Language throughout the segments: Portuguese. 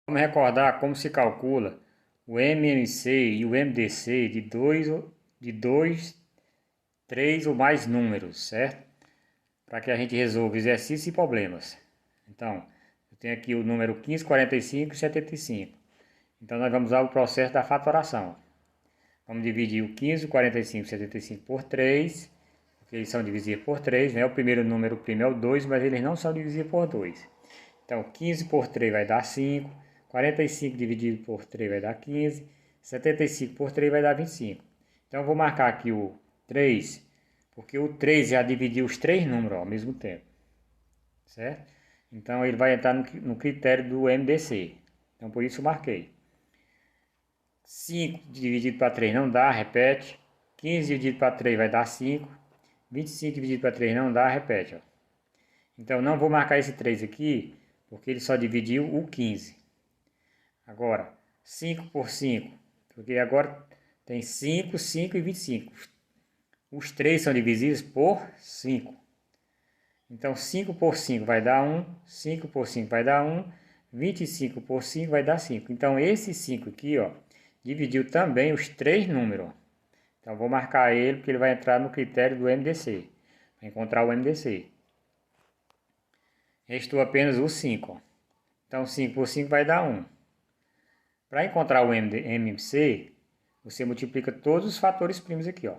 Vamos recordar como se calcula o MMC e o MDC de dois, 3 ou mais números, certo? Para que a gente resolva exercícios e problemas. Então, eu tenho aqui o número 15, 45 e 75. Então, nós vamos usar o processo da fatoração. Vamos dividir o 15, 45 e 75 por 3, porque eles são divisíveis por 3, né? O primeiro número, o primo é o 2, mas eles não são divisíveis por 2. Então, 15 por 3 vai dar 5, 45 dividido por 3 vai dar 15, 75 por 3 vai dar 25. Então, eu vou marcar aqui o 3, porque o 3 já dividiu os três números ao mesmo tempo, certo? Então, ele vai entrar no critério do MDC. Então, por isso eu marquei. 5 dividido para 3 não dá, repete. 15 dividido para 3 vai dar 5. 25 dividido para 3 não dá, repete. Ó. Então, não vou marcar esse 3 aqui, porque ele só dividiu o 15. Agora, 5 por 5, porque agora tem 5, 5 e 25. Os 3 são divisíveis por 5. Então, 5 por 5 vai dar 1, 5 por 5 vai dar 1, 25 por 5 vai dar 5. Então, esse 5 aqui, ó, dividiu também os três números. Então, vou marcar ele, porque ele vai entrar no critério do MDC. Vai encontrar o MDC. Restou apenas o 5. Ó. Então, 5 por 5 vai dar 1. Para encontrar o MMC, você multiplica todos os fatores primos aqui. Ó.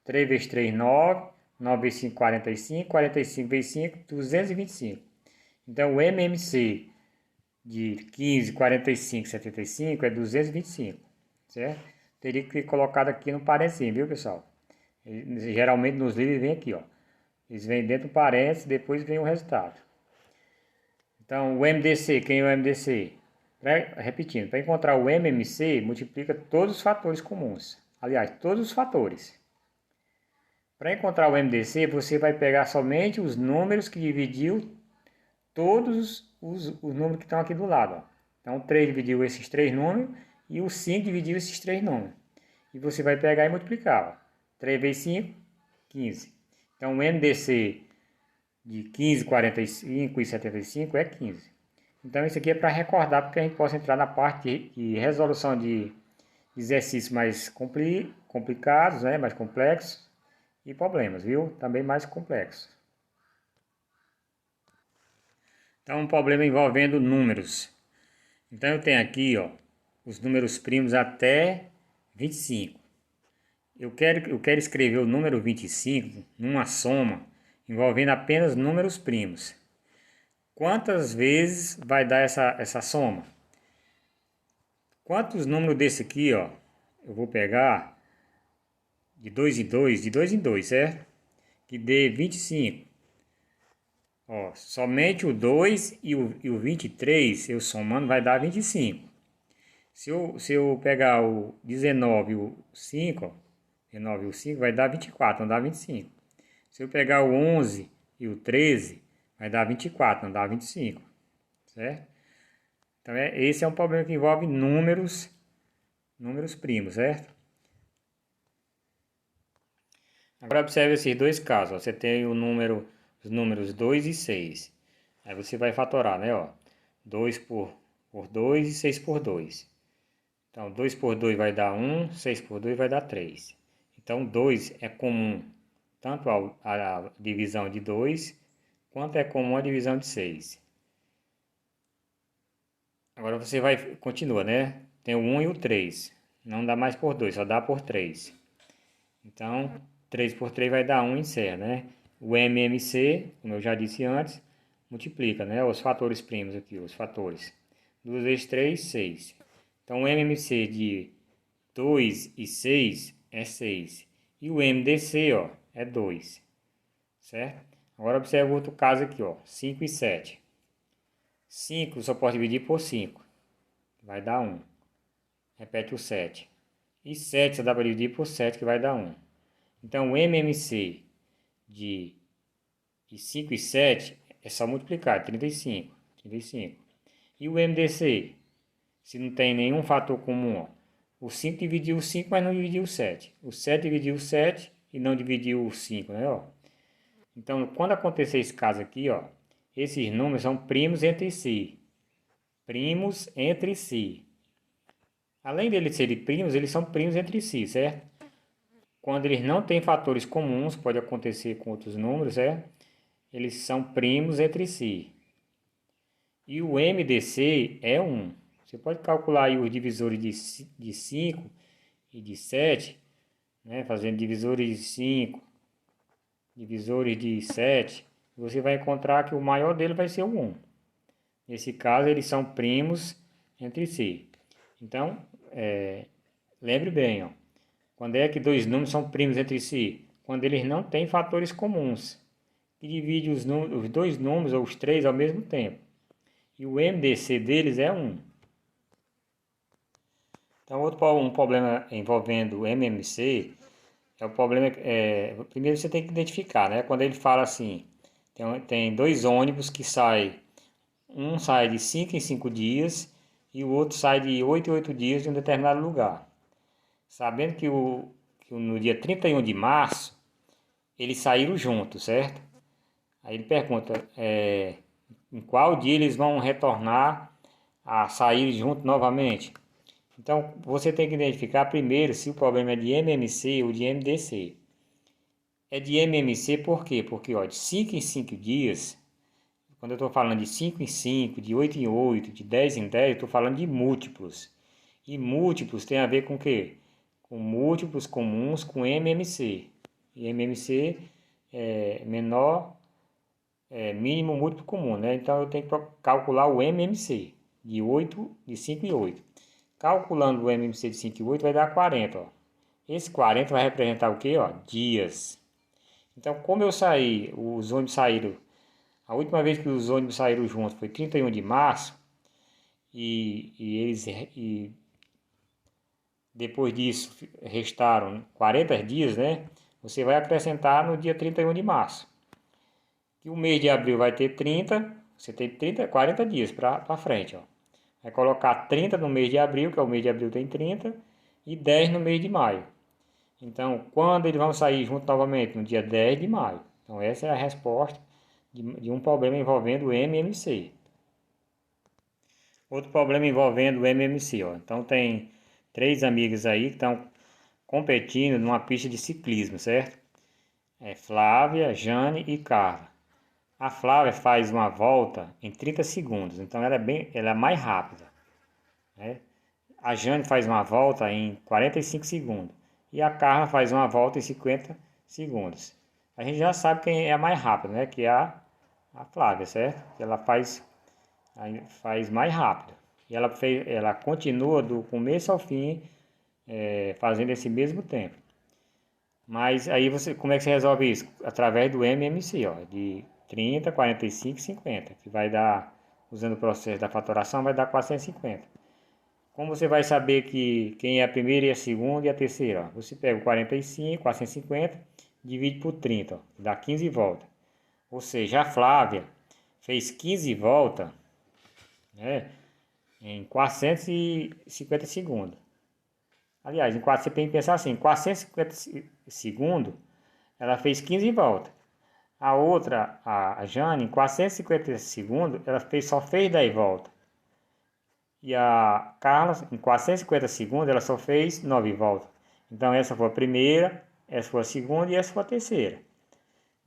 3 vezes 3, 9. 9 vezes 5, 45. 45 vezes 5, 225. Então, o MMC de 15, 45, 75 é 225. Certo? Teria que ter colocado aqui no parênteses, viu, pessoal? Geralmente nos livros vem aqui, ó. Eles vêm dentro do parênteses, depois vem o resultado. Então, o MDC, quem é o MDC? Repetindo, para encontrar o MMC, multiplica todos os fatores comuns. Aliás, todos os fatores. Para encontrar o MDC, você vai pegar somente os números que dividiu todos os números que estão aqui do lado. Ó. Então, o 3 dividiu esses três números e o 5 dividiu esses três números. E você vai pegar e multiplicar. Ó. 3 vezes 5, 15. Então, o MDC de 15, 45 e 75 é 15. Então, isso aqui é para recordar, porque a gente possa entrar na parte de resolução de exercícios mais complicados, né? Mais complexos, e problemas, viu? Também mais complexos. Então, um problema envolvendo números. Então, eu tenho aqui, ó, os números primos até 25. Eu quero escrever o número 25 numa soma envolvendo apenas números primos. Quantas vezes vai dar essa soma? Quantos números desse aqui, ó, eu vou pegar de 2 em 2, de 2 em 2, certo? Que dê 25. Ó, somente o 2 e o 23, eu somando, vai dar 25. Se eu pegar o 19 e o 5, ó, 19 e o 5 vai dar 24, não dá 25. Se eu pegar o 11 e o 13, vai dar 24, não dá 25, certo? Então, esse é um problema que envolve números primos, certo? Agora observe esses dois casos. Você tem os números 2 e 6. Aí você vai fatorar, né? Ó, 2 por 2 e 6 por 2. Então, 2 por 2 vai dar 1, 6 por 2 vai dar 3. Então, 2 é comum tanto a divisão de 2, quanto é comum a divisão de 6. Agora você continua, né? Tem o 1 e o 3. Não dá mais por 2, só dá por 3. Então, 3 por 3 vai dar 1 e encerra, né? O MMC, como eu já disse antes, multiplica, né? Os fatores primos aqui, os fatores. 2 vezes 3, 6. Então, o MMC de 2 e 6 é 6. E o MDC, ó, é 2. Certo? Agora observe outro caso aqui, ó. 5 e 7. 5 só pode dividir por 5. Vai dar 1. Repete o 7. E 7 só dá para dividir por 7, que vai dar 1. Então, o MMC de 5 e 7 é só multiplicar, 35. 35. E o MDC, se não tem nenhum fator comum, ó, o 5 dividiu o 5, mas não dividiu o 7. O 7 dividiu o 7 e não dividiu o 5, né? Ó. Então, quando acontecer esse caso aqui, ó, esses números são primos entre si. primos entre si. Além deles serem primos, eles são primos entre si, certo? Quando eles não têm fatores comuns, pode acontecer com outros números, certo? Eles são primos entre si. E o MDC é 1. Você pode calcular aí os divisores de 5 e de 7, né? Fazendo divisores de 5, divisores de 7, você vai encontrar que o maior dele vai ser o 1. Nesse caso, eles são primos entre si. Então, lembre bem, ó, quando é que dois números são primos entre si? Quando eles não têm fatores comuns, que divide os dois números ou os três ao mesmo tempo. E o MDC deles é 1. Então, um problema envolvendo o MMC é o problema. Primeiro você tem que identificar, né? Quando ele fala assim, tem dois ônibus que saem, um sai de 5 em 5 dias e o outro sai de 8 em 8 dias de um determinado lugar. Sabendo que no dia 31 de março eles saíram juntos, certo? Aí ele pergunta em qual dia eles vão retornar a sair juntos novamente. Então, você tem que identificar primeiro se o problema é de MMC ou de MDC. É de MMC por quê? Porque de 5 em 5 dias, quando eu estou falando de 5 em 5, de 8 em 8, de 10 em 10, eu estou falando de múltiplos. E múltiplos tem a ver com o quê? Com múltiplos comuns com MMC. E MMC é menor, mínimo múltiplo comum, né? Então eu tenho que calcular o MMC de 5 e 8. Calculando o MMC de 5 e 8 vai dar 40. Ó. Esse 40 vai representar o quê? Ó? Dias. Então, como os ônibus saíram, a última vez que os ônibus saíram juntos foi 31 de março, e depois disso restaram 40 dias, né? Você vai acrescentar no dia 31 de março. E o mês de abril vai ter 30, você tem 40 dias para frente, ó. Vai colocar 30 no mês de abril, que é o mês de abril tem 30, e 10 no mês de maio. Então, quando eles vão sair juntos novamente? No dia 10 de maio. Então, essa é a resposta de um problema envolvendo o MMC. Outro problema envolvendo o MMC. Ó. Então, tem 3 amigas aí que estão competindo numa pista de ciclismo, certo? Flávia, Jane e Carla. A Flávia faz uma volta em 30 segundos, então ela é mais rápida, né? A Jane faz uma volta em 45 segundos e a Carla faz uma volta em 50 segundos. A gente já sabe quem é a mais rápida, né? Que é a Flávia, certo? Ela faz mais rápido. E ela continua do começo ao fim fazendo esse mesmo tempo. Mas aí como é que você resolve isso? Através do MMC, ó, de 30, 45 e 50, que vai dar, usando o processo da fatoração, vai dar 450. Como você vai saber quem é a primeira e a segunda e a terceira? Ó? Você pega o 45, 450, divide por 30, ó, dá 15 voltas. Ou seja, a Flávia fez 15 voltas, né, em 450 segundos. Aliás, você tem que pensar assim, em 450 segundos, ela fez 15 voltas. A outra, a Jane, em 450 segundos, ela só fez 10 voltas. E a Carla, em 450 segundos, ela só fez 9 voltas. Então, essa foi a primeira, essa foi a segunda e essa foi a terceira.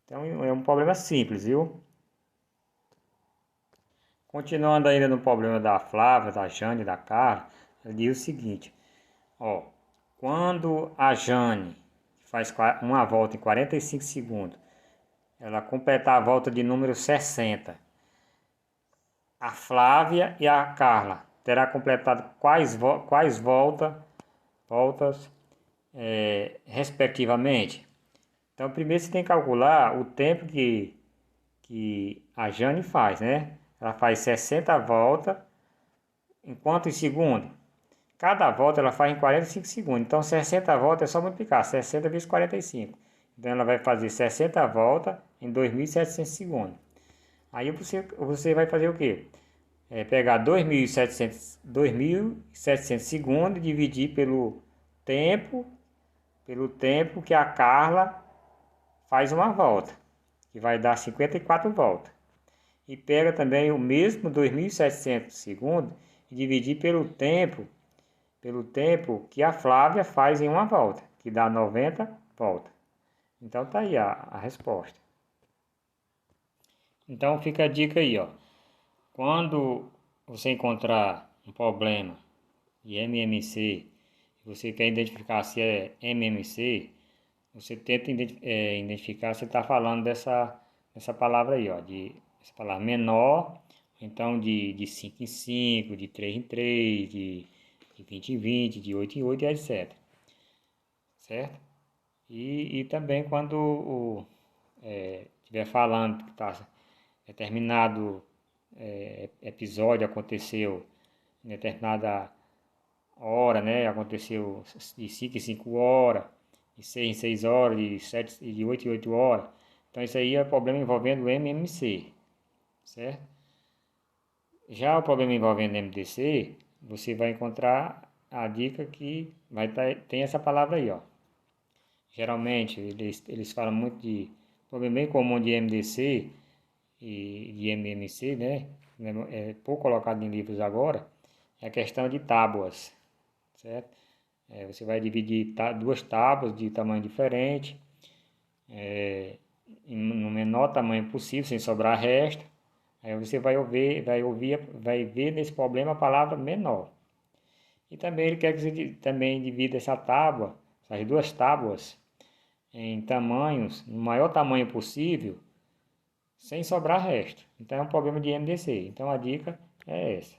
Então, é um problema simples, viu? Continuando ainda no problema da Flávia, da Jane e da Carla, ela diz o seguinte. Ó, quando a Jane faz uma volta em 45 segundos, ela completar a volta de número 60, a Flávia e a Carla terá completado quais voltas respectivamente? Então, primeiro você tem que calcular o tempo que a Jane faz, né? Ela faz 60 voltas em quantos segundos? Cada volta ela faz em 45 segundos. Então, 60 voltas é só multiplicar. 60 vezes 45. Então, ela vai fazer 60 voltas em 2.700 segundos. Aí você vai fazer o quê? Pegar 2.700 segundos e dividir pelo tempo que a Carla faz uma volta. Que vai dar 54 voltas. e pega também o mesmo 2.700 segundos e dividir pelo tempo que a Flávia faz em uma volta, que dá 90 voltas. Então tá aí a resposta. Então fica a dica aí, ó. Quando você encontrar um problema de MMC, você quer identificar se é MMC, você tenta identificar se está falando dessa palavra aí, ó, essa palavra menor, então de 5 em 5, de 3 em 3, de 20 em 20, de 8 em 8 e etc. Certo? E também quando estiver falando que está determinado episódio aconteceu em determinada hora, né? Aconteceu de 5 em 5 horas, de 6 em 6 horas, de 7 de 8 em 8 horas. Então isso aí é problema envolvendo o MMC, certo? Já o problema envolvendo MDC, você vai encontrar a dica que tem essa palavra aí, ó. Geralmente eles falam muito de problema bem comum de MDC e de MMC, né? É pouco colocado em livros agora, é a questão de tábuas, certo? Você vai dividir duas tábuas de tamanho diferente, no menor tamanho possível, sem sobrar resto. Aí você vai ver nesse problema a palavra menor. E também ele quer que você também divida essa tábua, essas duas tábuas, em tamanhos, no maior tamanho possível, sem sobrar resto. Então é um problema de MDC. Então a dica é essa.